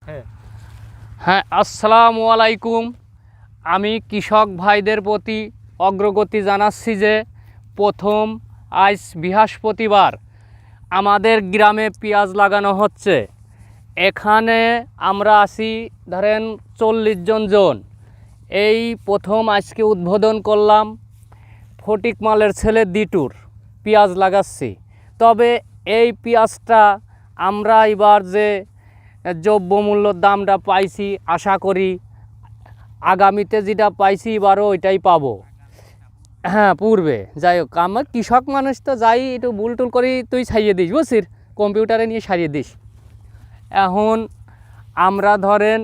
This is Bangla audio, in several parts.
হ্যাঁ, আসসালামু আলাইকুম। আমি কৃষক ভাইদের প্রতি অগ্রগতি জানাচ্ছি যে প্রথম আজ বৃহস্পতিবার আমাদের গ্রামে পেঁয়াজ লাগানো হচ্ছে। এখানে আমরা আছি ধরেন 40 জন। এই প্রথম আজকে উদ্বোধন করলাম। ফটিক মালের ছেলে দিটুর পেঁয়াজ লাগাচ্ছি। তবে এই পেঁয়াজটা আমরা এবার যে দ্রব্যমূল্যর দামটা পাইছি, আশা করি আগামীতে যেটা পাইছি এবারও ওইটাই পাবো। হ্যাঁ, পূর্বে যাই হোক, আমার কৃষক মানুষ তো যাই একটু ভুল টুল করি, তুই ছাইয়ে দিস বুঝছিস, কম্পিউটারে নিয়ে সারিয়ে দিস। এখন আমরা ধরেন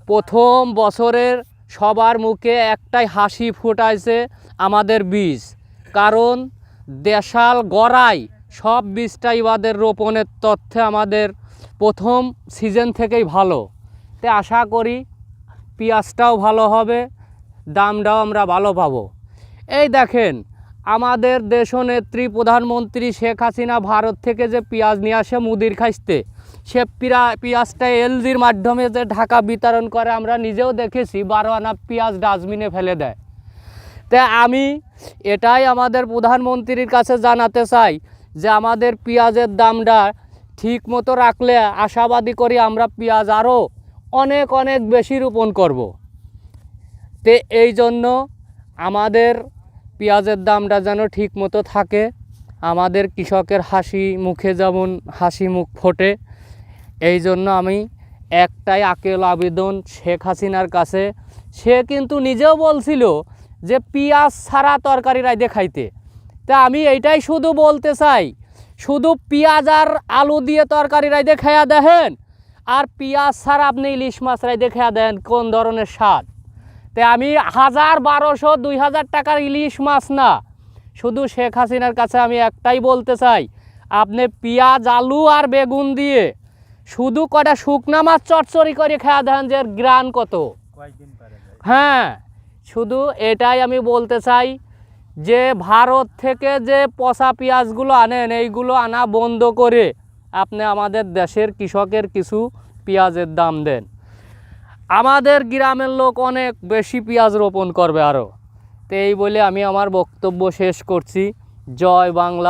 প্রথম বছরের সবার মুখে একটাই হাসি ফুটাইছে আমাদের বীজ, কারণ দেশাল গড়াই সব বীজটাই এবাদের রোপণের তথ্যে আমাদের প্রথম সিজন থেকেই ভালো। তে আশা করি পেঁয়াজটাও ভালো হবে, দামটাও আমরা ভালো পাবো। এই দেখেন, আমাদের দেশনেত্রী প্রধানমন্ত্রী শেখ হাসিনা ভারত থেকে যে পেঁয়াজ নিয়ে আসে মুদির খাইতে, সে পেঁয়াজটা এলজির মাধ্যমে যে ঢাকা বিতরণ করে আমরা নিজেও দেখেছি। 12 আনা পেঁয়াজ ডাস্টবিনে ফেলে দেয়। তাই আমি এটাই আমাদের প্রধানমন্ত্রীর কাছে জানাতে চাই যে আমাদের পেঁয়াজের দামটা ঠিক মতো রাখলে আশাবাদী করি আমরা পেঁয়াজ আরও অনেক অনেক বেশি রোপণ করব। তে এই জন্য আমাদের পেঁয়াজের দামটা যেন ঠিক মতো থাকে, আমাদের কৃষকের হাসি মুখে যেমন হাসি মুখ ফোটে, এই জন্য আমি একটাই আকেল আবেদন শেখ হাসিনার কাছে। সে কিন্তু নিজেও বলছিল যে পেঁয়াজ ছাড়া তরকারি রাইদে খাইতে। তা আমি এইটাই শুধু বলতে চাই, শুধু পেঁয়াজ আর আলু দিয়ে তরকারি রাইদে খাইয়া দেখেন, আর পেঁয়াজ ছাড়া আপনি ইলিশ মাছ রাইদে খাইয়া দেন কোন ধরনের স্বাদ। তাই আমি 1000, 1200, 2000 টাকার ইলিশ মাছ না, শুধু শেখ হাসিনার কাছে আমি একটাই বলতে চাই, আপনি পেঁয়াজ আলু আর বেগুন দিয়ে শুধু কটা শুকনা মাছ চটচড়ি করে খাওয়া দেন, যে গ্রান কত। হ্যাঁ, শুধু এটাই আমি বলতে চাই যে ভারত থেকে যে পচা পেঁয়াজগুলো আনেন, এইগুলো আনা বন্ধ করে আপনি আমাদের দেশের কৃষকের কিছু পেঁয়াজের দাম দেন। আমাদের গ্রামের লোক অনেক বেশি পেঁয়াজ রোপণ করবে আরও। তো এই বলে আমি আমার বক্তব্য শেষ করছি। জয় বাংলা।